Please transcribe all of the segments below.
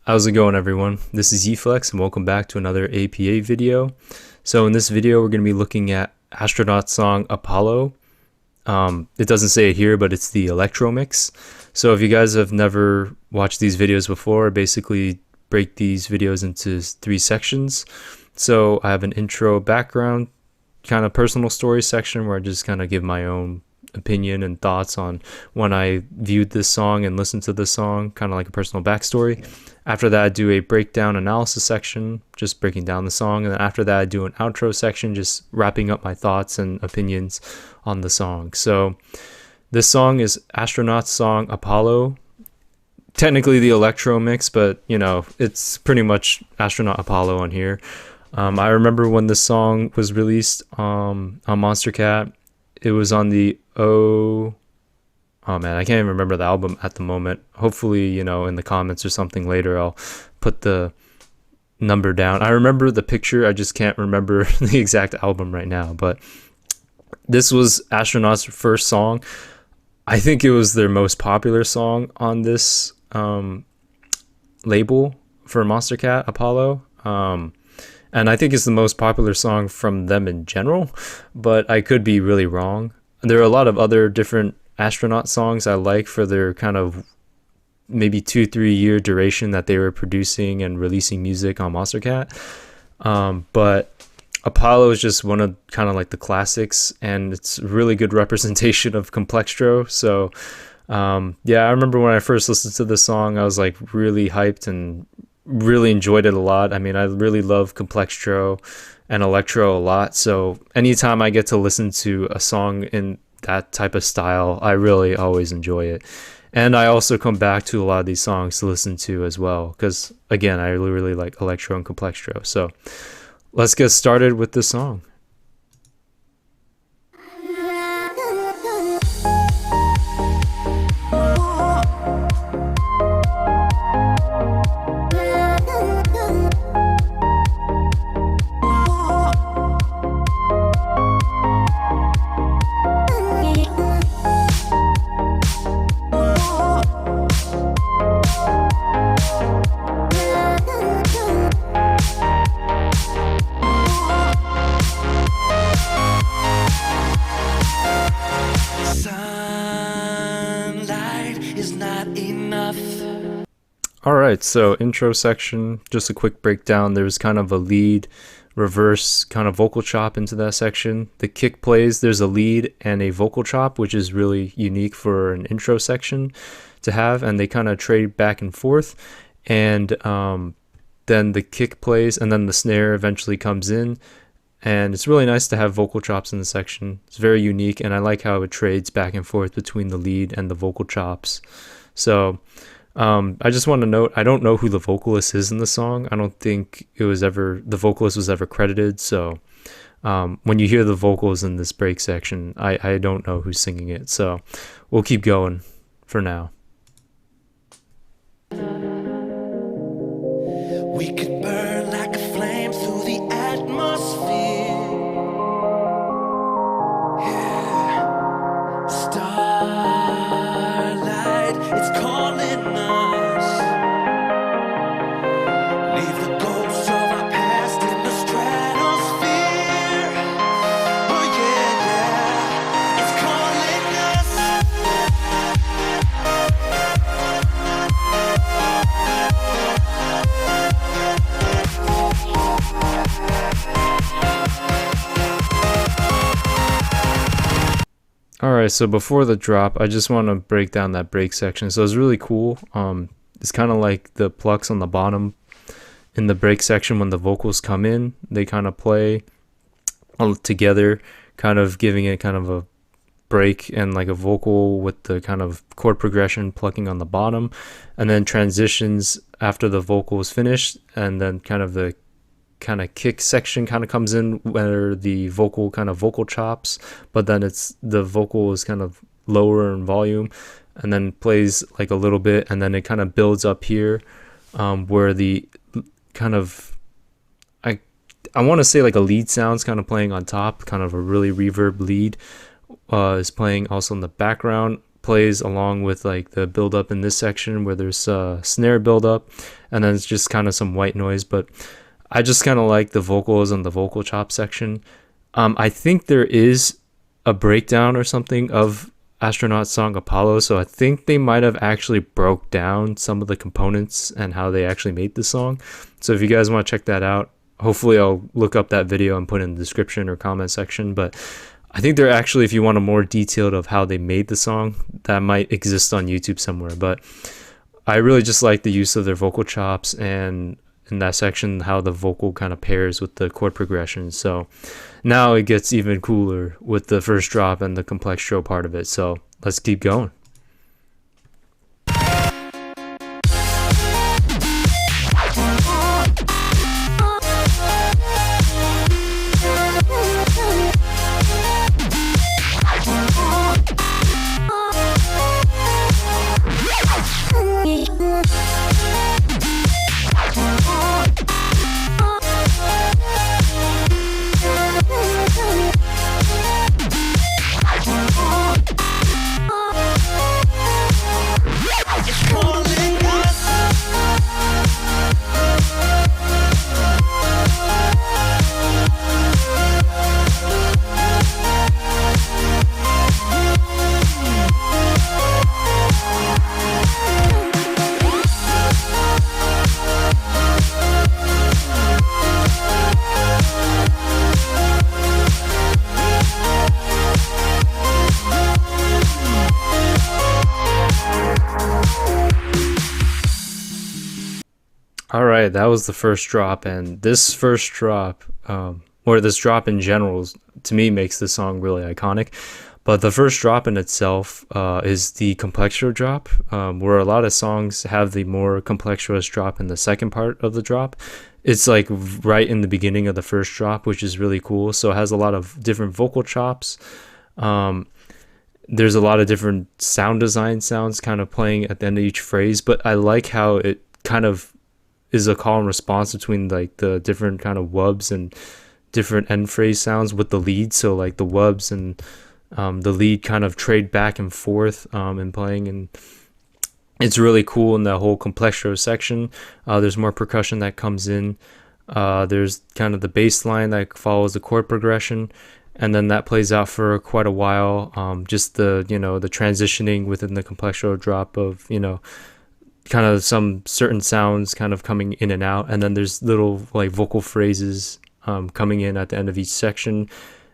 How's it going, everyone? This is Eflex and welcome back to another APA video. So in this video we're going to be looking at Astronaut song Apollo. It doesn't say it here, but it's the electro mix. So if you guys have never watched these videos before, I basically break these videos into 3 sections. So I have an intro, background, kind of personal story section where I just kind of give my own opinion and thoughts on when I viewed this song and listened to this song, kind of like a personal backstory. After that, I do a breakdown analysis section, just breaking down the song. And then after that, I do an outro section, just wrapping up my thoughts and opinions on the song. So this song is Astronaut's song Apollo. Technically the electro mix, but you know, it's pretty much Astronaut Apollo on here. I remember when this song was released on Monstercat. It was on the oh man, I can't even remember the album at the moment. Hopefully, you know, in the comments or something later, I'll put the number down. I remember the picture, I just can't remember the exact album right now. But this was Astronaut's first song. I think it was their most popular song on this label for Monstercat, Apollo. And I think it's the most popular song from them in general, but I could be really wrong. There are a lot of other different Astronaut songs I like for their kind of maybe 2-3 year duration that they were producing and releasing music on Monstercat. But Apollo is just one of kind of like the classics, and it's a really good representation of Complextro. So yeah, I remember when I first listened to this song, I was like really hyped and really enjoyed it a lot. I mean, I really love Complextro and electro a lot, so anytime I get to listen to a song in that type of style, I really always enjoy it. And I also come back to a lot of these songs to listen to as well, because again, I really like electro and Complextro. So let's get started with this song. Alright, so intro section, just a quick breakdown. There's kind of a lead, reverse, kind of vocal chop into that section. The kick plays, there's a lead and a vocal chop, which is really unique for an intro section to have, and they kind of trade back and forth. And then the kick plays, and then the snare eventually comes in. And it's really nice to have vocal chops in the section. It's very unique, and I like how it trades back and forth between the lead and the vocal chops. So I just want to note, I don't know who the vocalist is in the song. I don't think the vocalist was ever credited. So when you hear the vocals in this break section, I don't know who's singing it. So we'll keep going for now. We could burn like a flame through the atmosphere. Yeah. Starlight, it's calling us. Leave the ghosts of our past in the stratosphere. Oh yeah, yeah, it's calling us. Alright, so before the drop, I just want to break down that break section. So it's really cool. It's kind of like the plucks on the bottom in the break section when the vocals come in. They kind of play all together, kind of giving it kind of a break and like a vocal with the kind of chord progression plucking on the bottom, and then transitions after the vocal is finished, and then kind of the kind of kick section kind of comes in where the vocal chops, but then it's the vocal is kind of lower in volume and then plays like a little bit, and then it kind of builds up here where the kind of I want to say like a lead sounds kind of playing on top, kind of a really reverb lead is playing also in the background, plays along with like the build up in this section where there's snare build up, and then it's just kind of some white noise. But I just kind of like the vocals and the vocal chop section. I think there is a breakdown or something of Astronaut song Apollo, so I think they might have actually broke down some of the components and how they actually made the song. So if you guys want to check that out, hopefully I'll look up that video and put it in the description or comment section. But I think they're actually, if you want a more detailed of how they made the song, that might exist on YouTube somewhere. But I really just like the use of their vocal chops, and in that section how the vocal kind of pairs with the chord progression. So now it gets even cooler with the first drop and the complextro part of it. So let's keep going. All right, that was the first drop, and this first drop, or this drop in general, to me makes the song really iconic. But the first drop in itself is the complextro drop, where a lot of songs have the more complextrous drop in the second part of the drop. It's like right in the beginning of the first drop, which is really cool. So it has a lot of different vocal chops. There's a lot of different sound design sounds kind of playing at the end of each phrase, but I like how it kind of is a call and response between like the different kind of wubs and different end phrase sounds with the lead. So like the wubs and the lead kind of trade back and forth in playing, and it's really cool in that whole complextro section. There's more percussion that comes in. There's kind of the bass line that follows the chord progression, and then that plays out for quite a while. Just the, you know, the transitioning within the complextro drop of, you know, kind of some certain sounds kind of coming in and out, and then there's little like vocal phrases coming in at the end of each section,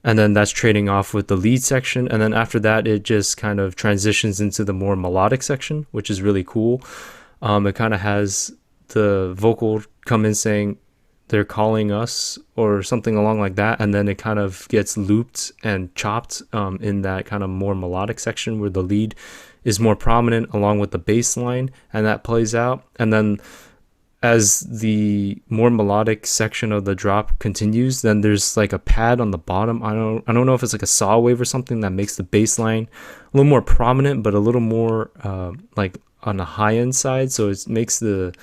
and then that's trading off with the lead section, and then after that it just kind of transitions into the more melodic section, which is really cool. It kind of has the vocal come in saying they're calling us or something along like that, and then it kind of gets looped and chopped in that kind of more melodic section where the lead is more prominent along with the bass line, and that plays out. And then as the more melodic section of the drop continues, then there's like a pad on the bottom. I don't know if it's like a saw wave or something that makes the bass line a little more prominent, but a little more like on the high end side. So it makes the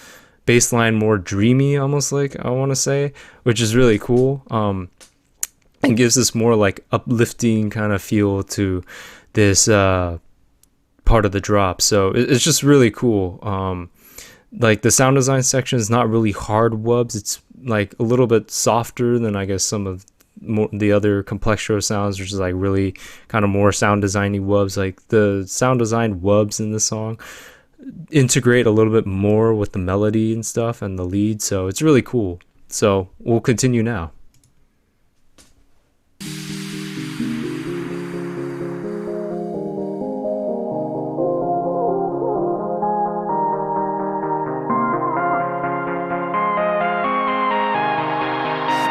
bass line more dreamy, almost, like I want to say, which is really cool. And gives this more like uplifting kind of feel to this part of the drop. So it's just really cool. Like the sound design section is not really hard wubs. It's like a little bit softer than I guess some of the other complextro sounds, which is like really kind of more sound designy wubs. Like the sound design wubs in the song integrate a little bit more with the melody and stuff and the lead. So it's really cool. So we'll continue now.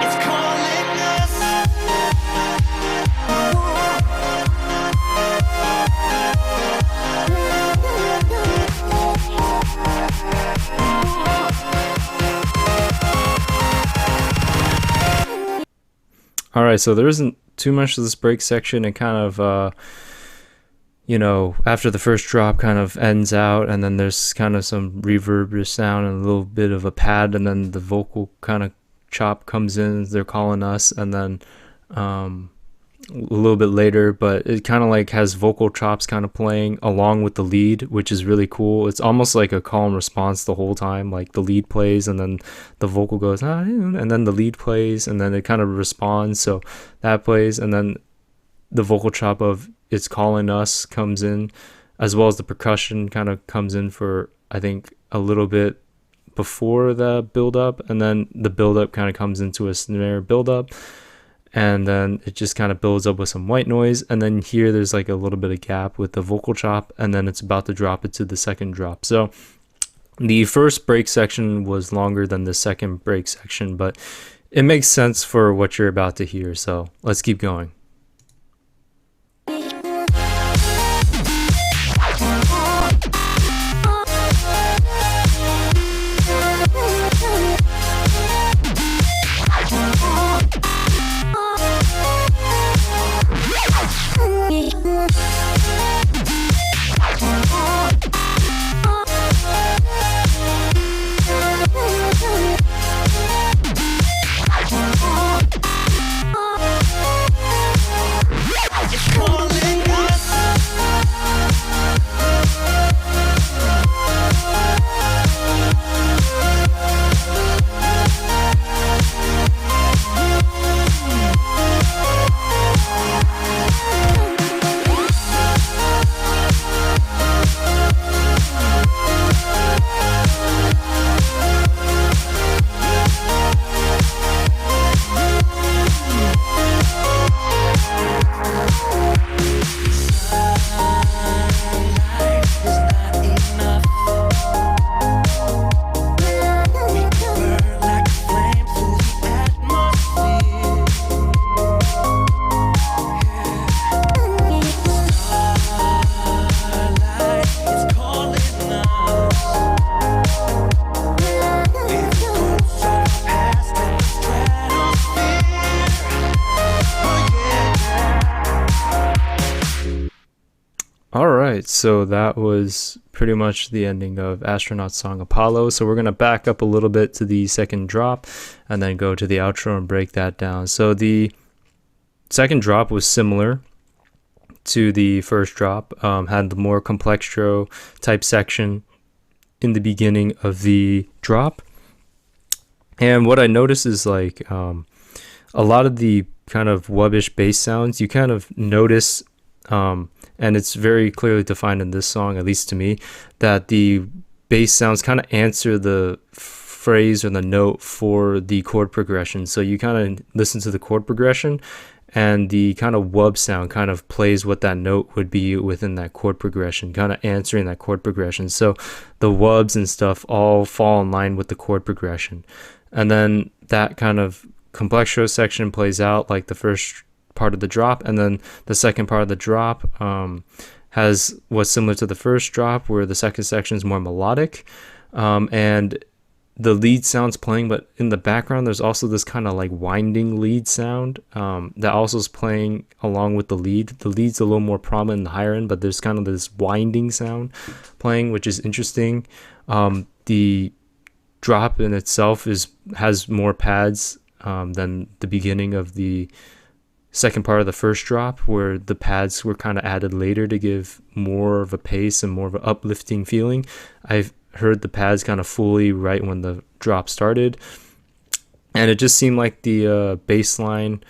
It's calling us. All right, so there isn't too much of this break section. It kind of, you know, after the first drop kind of ends out, and then there's kind of some reverb sound and a little bit of a pad, and then the vocal kind of chop comes in. They're calling us, and then a little bit later, but it kind of like has vocal chops kind of playing along with the lead, which is really cool. It's almost like a call and response the whole time. Like the lead plays and then the vocal goes, "Ah," and then the lead plays and then it kind of responds. So that plays, and then the vocal chop of "It's Calling Us" comes in, as well as the percussion kind of comes in for, I think, a little bit before the build up, and then the build up kind of comes into a snare build up, and then it just kind of builds up with some white noise, and then here there's like a little bit of gap with the vocal chop, and then it's about to drop it to the second drop. So the first break section was longer than the second break section, but it makes sense for what you're about to hear, so let's keep going. Alright, so that was pretty much the ending of Astronaut song Apollo. So we're going to back up a little bit to the second drop and then go to the outro and break that down. So the second drop was similar to the first drop, had the more complextro type section in the beginning of the drop. And what I noticed is like a lot of the kind of wubbish bass sounds, you kind of notice, and it's very clearly defined in this song, at least to me, that the bass sounds kind of answer the phrase or the note for the chord progression. So you kind of listen to the chord progression, and the kind of wub sound kind of plays what that note would be within that chord progression, kind of answering that chord progression. So the wubs and stuff all fall in line with the chord progression. And then that kind of complextro section plays out like the first part of the drop, and then the second part of the drop has what's similar to the first drop, where the second section is more melodic, and the lead sound's playing, but in the background there's also this kind of like winding lead sound that also is playing along with the lead. The lead's a little more prominent in the higher end, but there's kind of this winding sound playing, which is interesting. The drop in itself has more pads than the beginning of the second part of the first drop, where the pads were kind of added later to give more of a pace and more of an uplifting feeling. I've heard the pads kind of fully right when the drop started, and it just seemed like the bass line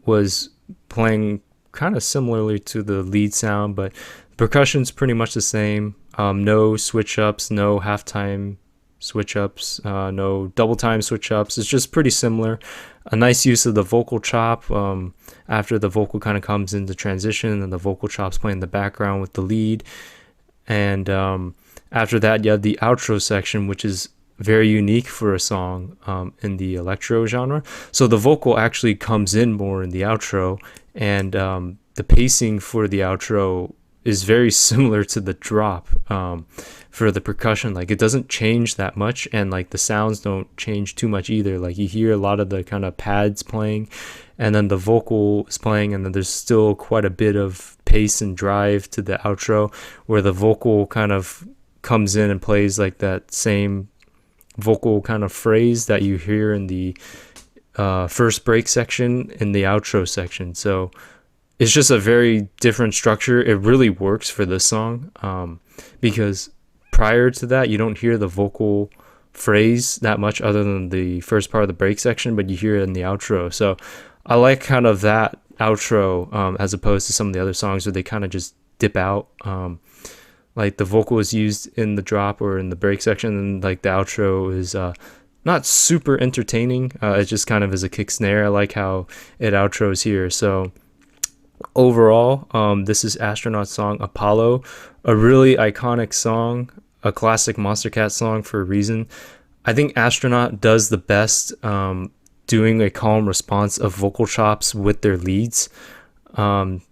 was playing kind of similarly to the lead sound, but percussion's pretty much the same. No switch ups, no halftime switch ups, no double time switch ups. It's just pretty similar. A nice use of the vocal chop after the vocal kind of comes into transition, and the vocal chop's playing in the background with the lead. And after that, you have the outro section, which is very unique for a song in the electro genre. So the vocal actually comes in more in the outro, and the pacing for the outro is very similar to the drop for the percussion. Like, it doesn't change that much, and like the sounds don't change too much either. Like, you hear a lot of the kind of pads playing, and then the vocal is playing, and then there's still quite a bit of pace and drive to the outro, where the vocal kind of comes in and plays like that same vocal kind of phrase that you hear in the first break section in the outro section. So it's just a very different structure. It really works for this song, because prior to that, you don't hear the vocal phrase that much other than the first part of the break section, but you hear it in the outro. So I like kind of that outro, as opposed to some of the other songs where they kind of just dip out. Like the vocal is used in the drop or in the break section, and like the outro is not super entertaining. It just kind of is a kick snare. I like how it outros here. So overall, this is Astronaut's song Apollo, a really iconic song, a classic Monstercat song for a reason. I think Astronaut does the best doing a calm response of vocal chops with their leads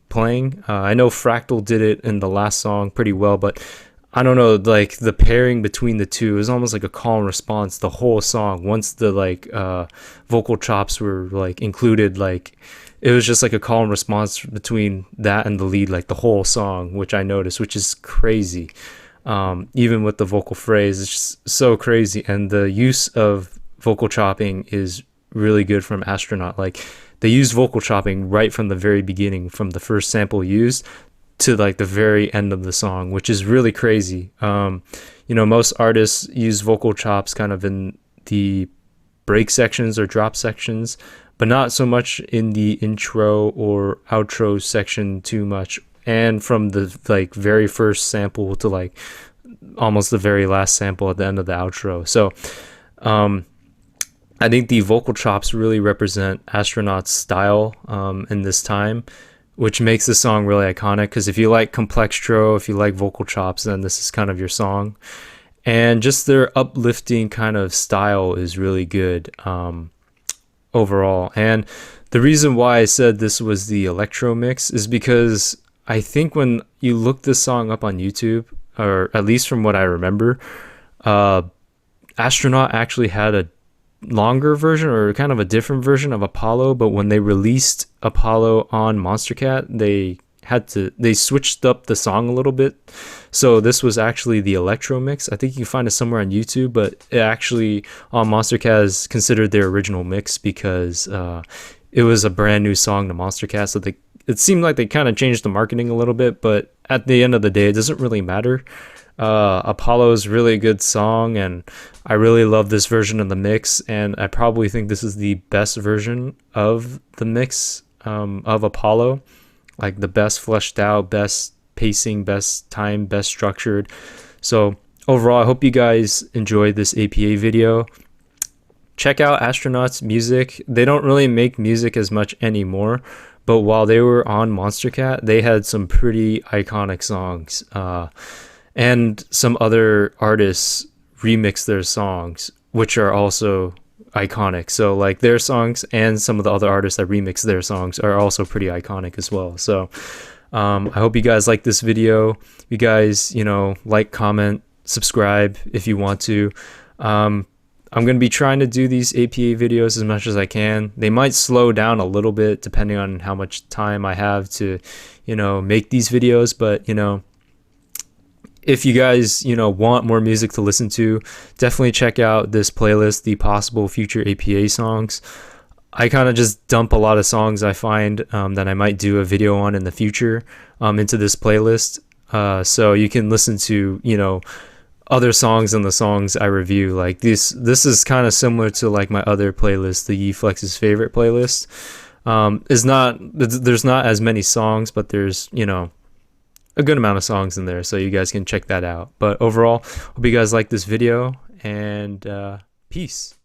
playing. I know Fractal did it in the last song pretty well, but I don't know, like the pairing between the two is almost like a calm response the whole song. Once the like vocal chops were like included, like it was just like a calm response between that and the lead, like the whole song, which I noticed, which is crazy. Even with the vocal phrase, it's just so crazy. And the use of vocal chopping is really good from Astronaut. Like they use vocal chopping right from the very beginning, from the first sample used to like the very end of the song, which is really crazy. Most artists use vocal chops kind of in the break sections or drop sections, but not so much in the intro or outro section too much. And from the like very first sample to like almost the very last sample at the end of the outro. So I think the vocal chops really represent Astronaut's style in this time, which makes the song really iconic. Because if you like complextro, if you like vocal chops, then this is kind of your song. And just their uplifting kind of style is really good overall. And the reason why I said this was the electro mix is because I think when you look this song up on YouTube, or at least from what I remember, Astronaut actually had a longer version or kind of a different version of Apollo, but when they released Apollo on Monstercat, they switched up the song a little bit. So this was actually the electro mix. I think you can find it somewhere on YouTube, but it actually on Monstercat is considered their original mix because it was a brand new song to Monstercat. So it seemed like they kind of changed the marketing a little bit, but at the end of the day, it doesn't really matter. Apollo is really a good song, and I really love this version of the mix, and I probably think this is the best version of the mix of Apollo, like the best fleshed out, best pacing, best time, best structured. So overall, I hope you guys enjoyed this APA video. Check out Astronaut's music. They don't really make music as much anymore, but while they were on Monstercat, they had some pretty iconic songs. And some other artists remix their songs, which are also iconic. So like their songs and some of the other artists that remix their songs are also pretty iconic as well. So I hope you guys like this video. You guys, like, comment, subscribe if you want to. I'm going to be trying to do these APA videos as much as I can. They might slow down a little bit depending on how much time I have to, make these videos. But, if you guys, want more music to listen to, definitely check out this playlist, the possible future APA songs. I kind of just dump a lot of songs I find that I might do a video on in the future into this playlist. So you can listen to, other songs than the songs I review. Like this is kind of similar to like my other playlist, the Flex's favorite playlist. There's not as many songs, but there's, a good amount of songs in there, so you guys can check that out. But overall, hope you guys like this video, and peace.